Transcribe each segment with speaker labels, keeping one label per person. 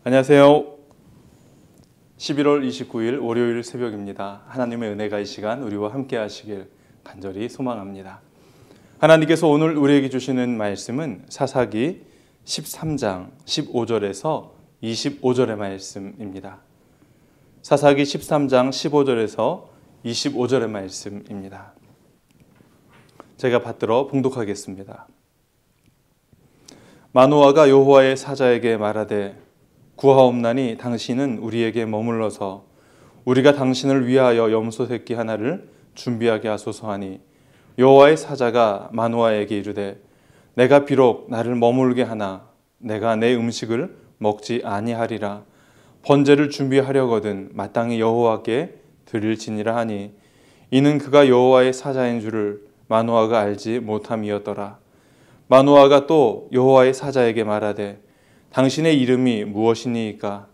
Speaker 1: 안녕하세요. 11월 29일 월요일 새벽입니다. 하나님의 은혜가 이 시간 우리와 함께 하시길 간절히 소망합니다. 하나님께서 오늘 우리에게 주시는 말씀은 사사기 13장 15절에서 25절의 말씀입니다. 사사기 13장 15절에서 25절의 말씀입니다. 제가 받들어 봉독하겠습니다. 마노아가 여호와의 사자에게 말하되 구하옵나니 당신은 우리에게 머물러서 우리가 당신을 위하여 염소 새끼 하나를 준비하게 하소서 하니 여호와의 사자가 마노아에게 이르되 내가 비록 나를 머물게 하나 내가 내 음식을 먹지 아니하리라. 번제를 준비하려거든 마땅히 여호와께 드릴지니라 하니 이는 그가 여호와의 사자인 줄을 마노아가 알지 못함이었더라. 마노아가 또 여호와의 사자에게 말하되 당신의 이름이 무엇이니이까?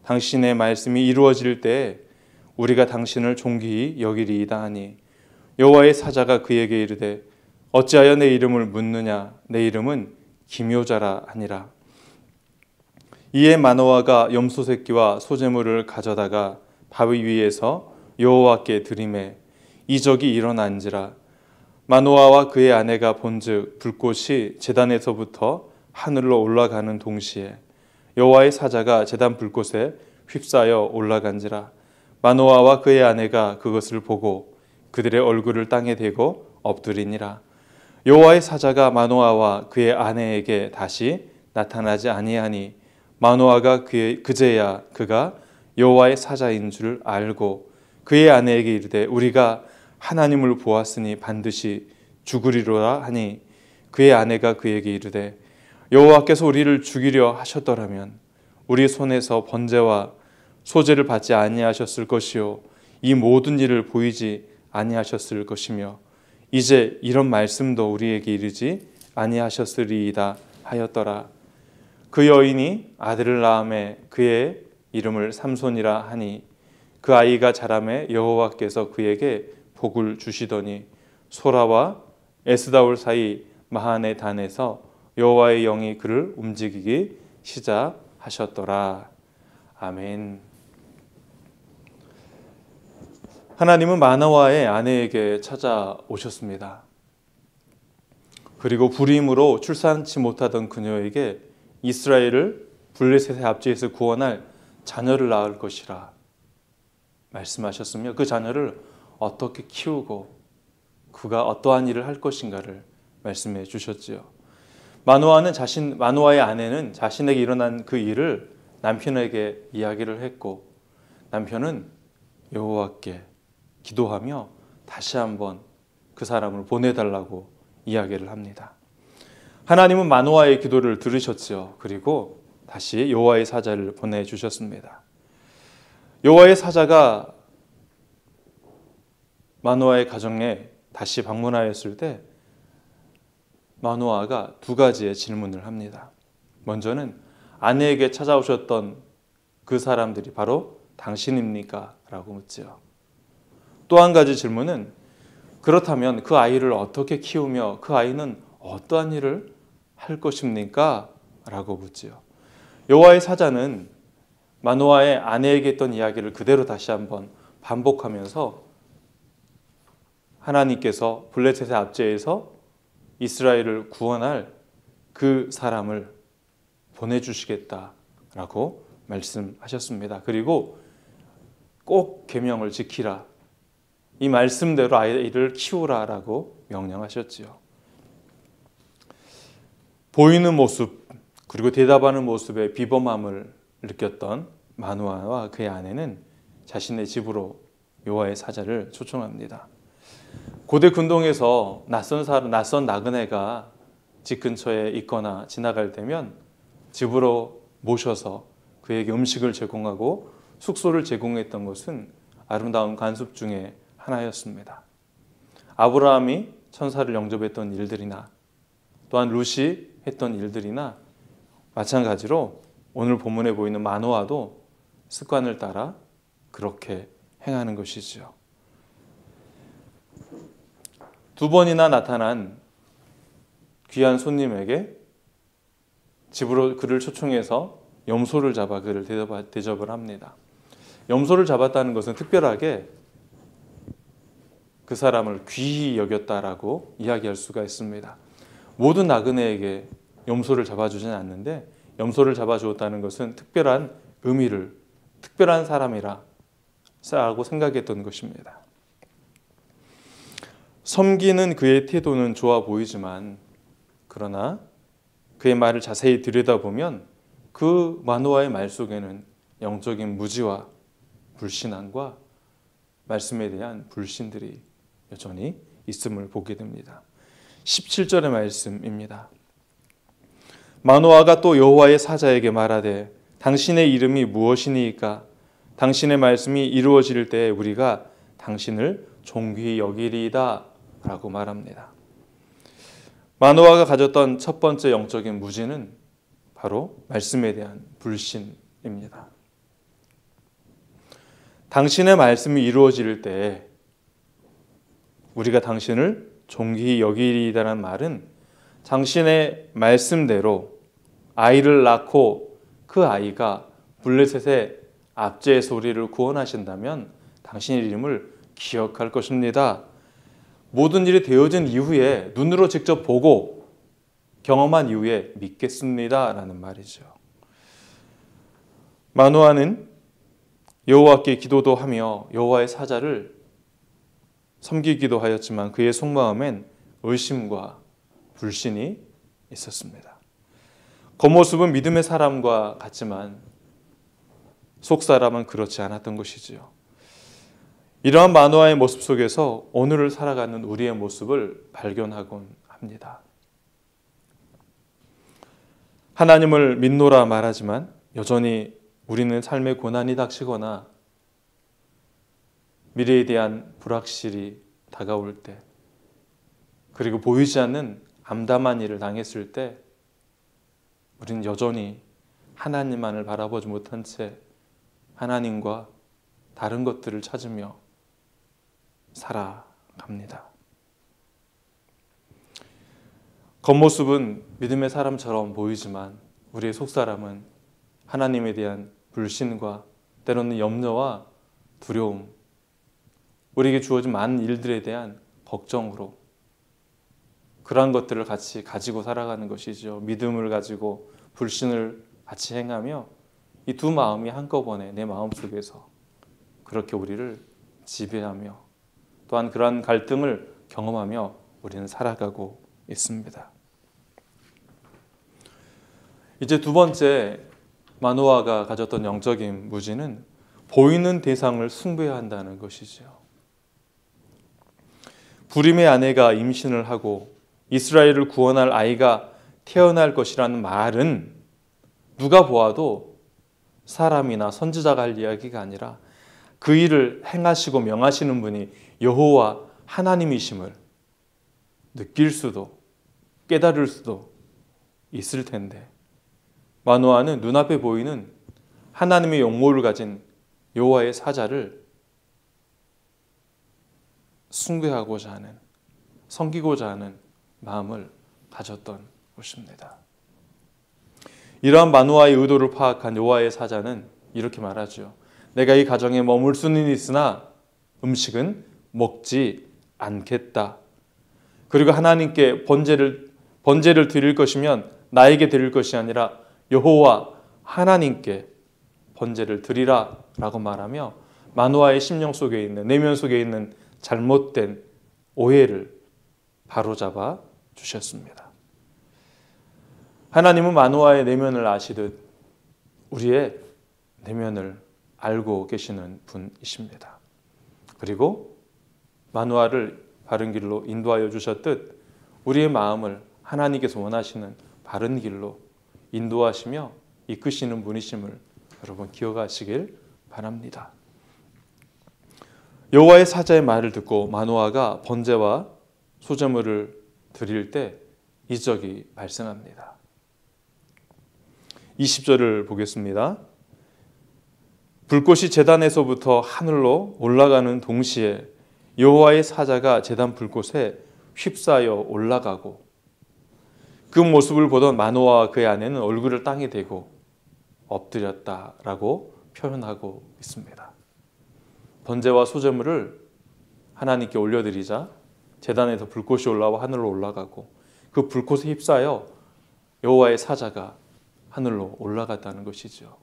Speaker 1: 당신의 말씀이 이루어질 때에 우리가 당신을 존귀히 여기리이다 하니 여호와의 사자가 그에게 이르되 어찌하여 내 이름을 묻느냐? 내 이름은 기묘자라 하니라. 이에 마노아가 염소 새끼와 소제물을 가져다가 바위 위에서 여호와께 드리매 이적이 일어난지라. 마노아와 그의 아내가 본즉 불꽃이 제단에서부터 하늘로 올라가는 동시에 여호와의 사자가 제단 불꽃에 휩싸여 올라간지라. 마노아와 그의 아내가 그것을 보고 그들의 얼굴을 땅에 대고 엎드리니라. 여호와의 사자가 마노아와 그의 아내에게 다시 나타나지 아니하니 마노아가 그제야 그가 여호와의 사자인 줄 알고 그의 아내에게 이르되 우리가 하나님을 보았으니 반드시 죽으리로라 하니 그의 아내가 그에게 이르되 여호와께서 우리를 죽이려 하셨더라면 우리 손에서 번제와 소제를 받지 아니하셨을 것이요 이 모든 일을 보이지 아니하셨을 것이며 이제 이런 말씀도 우리에게 이르지 아니하셨으리이다 하였더라. 그 여인이 아들을 낳음에 그의 이름을 삼손이라 하니 그 아이가 자라매 여호와께서 그에게 복을 주시더니 소라와 에스다올 사이 마하네 단에서 여호와의 영이 그를 움직이기 시작하셨더라. 아멘. 하나님은 마노아의 아내에게 찾아오셨습니다. 그리고 불임으로 출산치 못하던 그녀에게 이스라엘을 블레셋의 압제에서 구원할 자녀를 낳을 것이라 말씀하셨으며 그 자녀를 어떻게 키우고 그가 어떠한 일을 할 것인가를 말씀해 주셨지요. 마노아의 아내는 자신에게 일어난 그 일을 남편에게 이야기를 했고 남편은 여호와께 기도하며 다시 한번 그 사람을 보내달라고 이야기를 합니다. 하나님은 마노아의 기도를 들으셨죠. 그리고 다시 여호와의 사자를 보내주셨습니다. 여호와의 사자가 마노아의 가정에 다시 방문하였을 때 마노아가 두 가지의 질문을 합니다. 먼저는 아내에게 찾아오셨던 그 사람들이 바로 당신입니까? 라고 묻지요. 또 한 가지 질문은 그렇다면 그 아이를 어떻게 키우며 그 아이는 어떠한 일을 할 것입니까? 라고 묻지요. 여호와의 사자는 마노아의 아내에게 했던 이야기를 그대로 다시 한번 반복하면서 하나님께서 블레셋의 압제에서 이스라엘을 구원할 그 사람을 보내주시겠다라고 말씀하셨습니다. 그리고 꼭 계명을 지키라. 이 말씀대로 아이를 키우라라고 명령하셨지요. 보이는 모습 그리고 대답하는 모습에 비범함을 느꼈던 마노아와 그의 아내는 자신의 집으로 여호와의 사자를 초청합니다. 고대 근동에서 낯선 나그네가 집 근처에 있거나 지나갈 때면 집으로 모셔서 그에게 음식을 제공하고 숙소를 제공했던 것은 아름다운 관습 중에 하나였습니다. 아브라함이 천사를 영접했던 일들이나 또한 룻이 했던 일들이나 마찬가지로 오늘 본문에 보이는 마노아도 습관을 따라 그렇게 행하는 것이지요. 두 번이나 나타난 귀한 손님에게 집으로 그를 초청해서 염소를 잡아 그를 대접을 합니다. 염소를 잡았다는 것은 특별하게 그 사람을 귀히 여겼다라고 이야기할 수가 있습니다. 모든 나그네에게 염소를 잡아주지는 않는데 염소를 잡아주었다는 것은 특별한 의미를, 특별한 사람이라고 생각했던 것입니다. 섬기는 그의 태도는 좋아 보이지만 그러나 그의 말을 자세히 들여다보면 그 마노아의 말 속에는 영적인 무지와 불신앙과 말씀에 대한 불신들이 여전히 있음을 보게 됩니다. 17절의 말씀입니다. 마노아가 또 여호와의 사자에게 말하되 당신의 이름이 무엇이니까? 당신의 말씀이 이루어질 때에 우리가 당신을 존귀히 여기리이다 라고 말합니다. 마노아가 가졌던 첫 번째 영적인 무지는 바로 말씀에 대한 불신입니다. 당신의 말씀이 이루어질 때에 우리가 당신을 존귀히 여기리이다라는 말은 당신의 말씀대로 아이를 낳고 그 아이가 블레셋의 압제에서 우리를 구원하신다면 당신의 이름을 기억할 것입니다. 모든 일이 되어진 이후에 눈으로 직접 보고 경험한 이후에 믿겠습니다 라는 말이죠. 마노아는 여호와께 기도도 하며 여호와의 사자를 섬기기도 하였지만 그의 속마음엔 의심과 불신이 있었습니다. 겉모습은 믿음의 사람과 같지만 속사람은 그렇지 않았던 것이지요. 이러한 마노아의 모습 속에서 오늘을 살아가는 우리의 모습을 발견하곤 합니다. 하나님을 믿노라 말하지만 여전히 우리는 삶의 고난이 닥치거나 미래에 대한 불확실이 다가올 때, 그리고 보이지 않는 암담한 일을 당했을 때 우리는 여전히 하나님만을 바라보지 못한 채 하나님과 다른 것들을 찾으며 살아갑니다. 겉모습은 믿음의 사람처럼 보이지만 우리의 속사람은 하나님에 대한 불신과 때로는 염려와 두려움, 우리에게 주어진 많은 일들에 대한 걱정으로 그러한 것들을 같이 가지고 살아가는 것이죠. 믿음을 가지고 불신을 같이 행하며 이 두 마음이 한꺼번에 내 마음속에서 그렇게 우리를 지배하며 또한 그러한 갈등을 경험하며 우리는 살아가고 있습니다. 이제 두 번째 마노아가 가졌던 영적인 무지는 보이는 대상을 숭배해야 한다는 것이죠. 부림의 아내가 임신을 하고 이스라엘을 구원할 아이가 태어날 것이라는 말은 누가 보아도 사람이나 선지자가 할 이야기가 아니라 그 일을 행하시고 명하시는 분이 여호와 하나님이심을 느낄 수도 깨달을 수도 있을 텐데 마노아는 눈앞에 보이는 하나님의 용모를 가진 여호와의 사자를 숭배하고자 하는, 섬기고자 하는 마음을 가졌던 것입니다. 이러한 마노아의 의도를 파악한 여호와의 사자는 이렇게 말하죠. 내가 이 가정에 머물 수는 있으나 음식은 먹지 않겠다. 그리고 하나님께 번제를 드릴 것이면 나에게 드릴 것이 아니라 여호와 하나님께 번제를 드리라 라고 말하며 마노아의 심령 속에 있는, 내면 속에 있는 잘못된 오해를 바로잡아 주셨습니다. 하나님은 마노아의 내면을 아시듯 우리의 내면을 알고 계시는 분이십니다. 그리고 마노아를 바른 길로 인도하여 주셨듯 우리의 마음을 하나님께서 원하시는 바른 길로 인도하시며 이끄시는 분이심을 여러분 기억하시길 바랍니다. 여호와의 사자의 말을 듣고 마노아가 번제와 소제물을 드릴 때 이적이 발생합니다. 20절을 보겠습니다. 불꽃이 제단에서부터 하늘로 올라가는 동시에 여호와의 사자가 제단 불꽃에 휩싸여 올라가고 그 모습을 보던 마노아와 그의 아내는 얼굴을 땅에 대고 엎드렸다라고 표현하고 있습니다. 번제와 소제물을 하나님께 올려드리자 제단에서 불꽃이 올라와 하늘로 올라가고 그 불꽃에 휩싸여 여호와의 사자가 하늘로 올라갔다는 것이죠.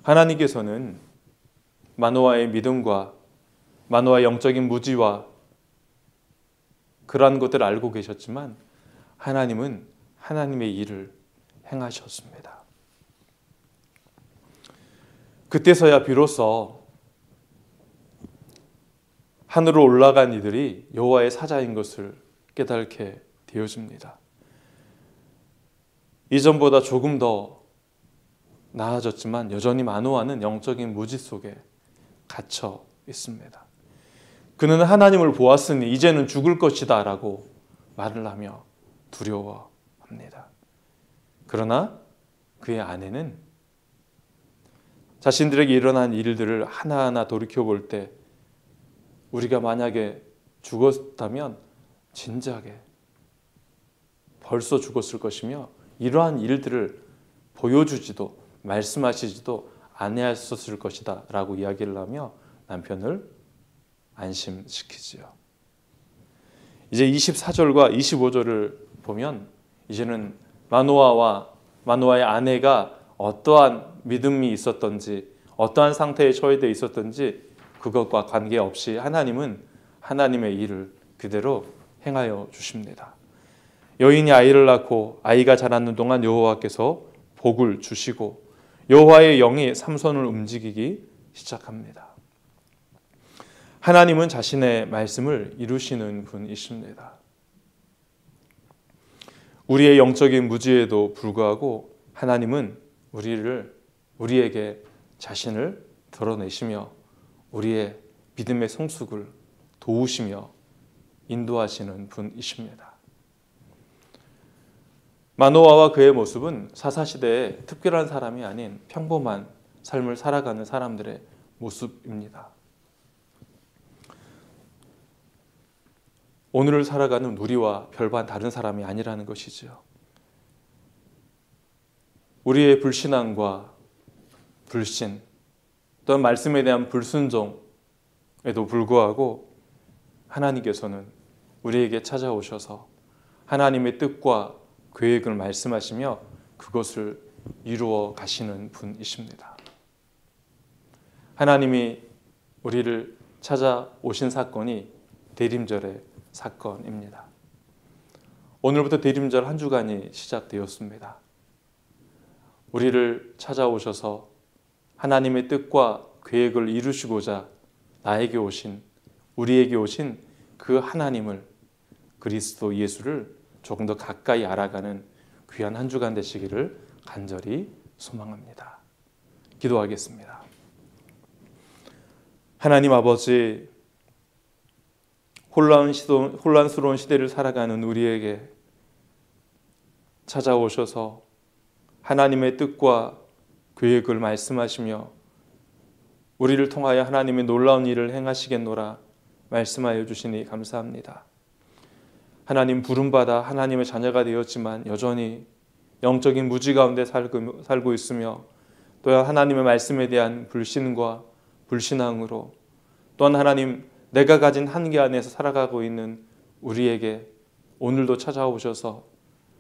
Speaker 1: 하나님께서는 마노아의 믿음과 마노아의 영적인 무지와 그러한 것들을 알고 계셨지만 하나님은 하나님의 일을 행하셨습니다. 그때서야 비로소 하늘로 올라간 이들이 여호와의 사자인 것을 깨닫게 되어집니다. 이전보다 조금 더 나아졌지만 여전히 마노아는 영적인 무지 속에 갇혀 있습니다. 그는 하나님을 보았으니 이제는 죽을 것이다 라고 말을 하며 두려워합니다. 그러나 그의 아내는 자신들에게 일어난 일들을 하나하나 돌이켜볼 때 우리가 만약에 죽었다면 진작에 벌써 죽었을 것이며 이러한 일들을 보여주지도 말씀하시지도 아니하셨을 것이다 라고 이야기를 하며 남편을 안심시키지요. 이제 24절과 25절을 보면 이제는 마노아의 아내가 어떠한 믿음이 있었던지 어떠한 상태에 처해져 있었던지 그것과 관계없이 하나님은 하나님의 일을 그대로 행하여 주십니다. 여인이 아이를 낳고 아이가 자라는 동안 여호와께서 복을 주시고 여호와의 영이 삼손을 움직이기 시작합니다. 하나님은 자신의 말씀을 이루시는 분이십니다. 우리의 영적인 무지에도 불구하고 하나님은 우리에게 자신을 드러내시며 우리의 믿음의 성숙을 도우시며 인도하시는 분이십니다. 마노아와 그의 모습은 사사시대에 특별한 사람이 아닌 평범한 삶을 살아가는 사람들의 모습입니다. 오늘을 살아가는 우리와 별반 다른 사람이 아니라는 것이지요. 우리의 불신앙과 불신 또는 말씀에 대한 불순종에도 불구하고 하나님께서는 우리에게 찾아오셔서 하나님의 뜻과 계획을 말씀하시며 그것을 이루어 가시는 분이십니다. 하나님이 우리를 찾아오신 사건이 대림절의 사건입니다. 오늘부터 대림절 한 주간이 시작되었습니다. 우리를 찾아오셔서 하나님의 뜻과 계획을 이루시고자 우리에게 오신 그 하나님을 그리스도 예수를 조금 더 가까이 알아가는 귀한 한 주간 되시기를 간절히 소망합니다. 기도하겠습니다. 하나님 아버지, 혼란스러운 시대를 살아가는 우리에게 찾아오셔서 하나님의 뜻과 계획을 말씀하시며 우리를 통하여 하나님의 놀라운 일을 행하시겠노라 말씀하여 주시니 감사합니다. 하나님 부름받아 하나님의 자녀가 되었지만 여전히 영적인 무지 가운데 살고 있으며 또한 하나님의 말씀에 대한 불신과 불신앙으로 또한 하나님 내가 가진 한계 안에서 살아가고 있는 우리에게 오늘도 찾아오셔서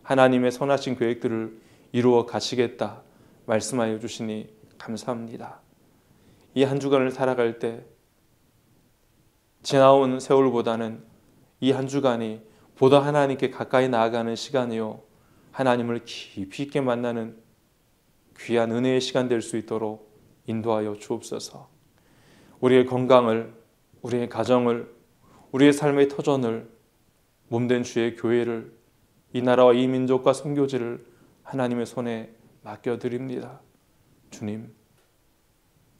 Speaker 1: 하나님의 선하신 계획들을 이루어 가시겠다 말씀하여 주시니 감사합니다. 이 한 주간을 살아갈 때 지나온 세월보다는 이 한 주간이 보다 하나님께 가까이 나아가는 시간이요 하나님을 깊이 있게 만나는 귀한 은혜의 시간 될 수 있도록 인도하여 주옵소서. 우리의 건강을, 우리의 가정을, 우리의 삶의 터전을, 몸된 주의 교회를, 이 나라와 이 민족과 선교지를 하나님의 손에 맡겨드립니다. 주님,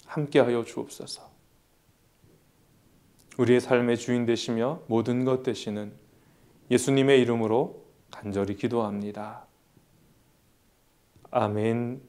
Speaker 1: 함께하여 주옵소서. 우리의 삶의 주인 되시며 모든 것 되시는 예수님의 이름으로 간절히 기도합니다. 아멘.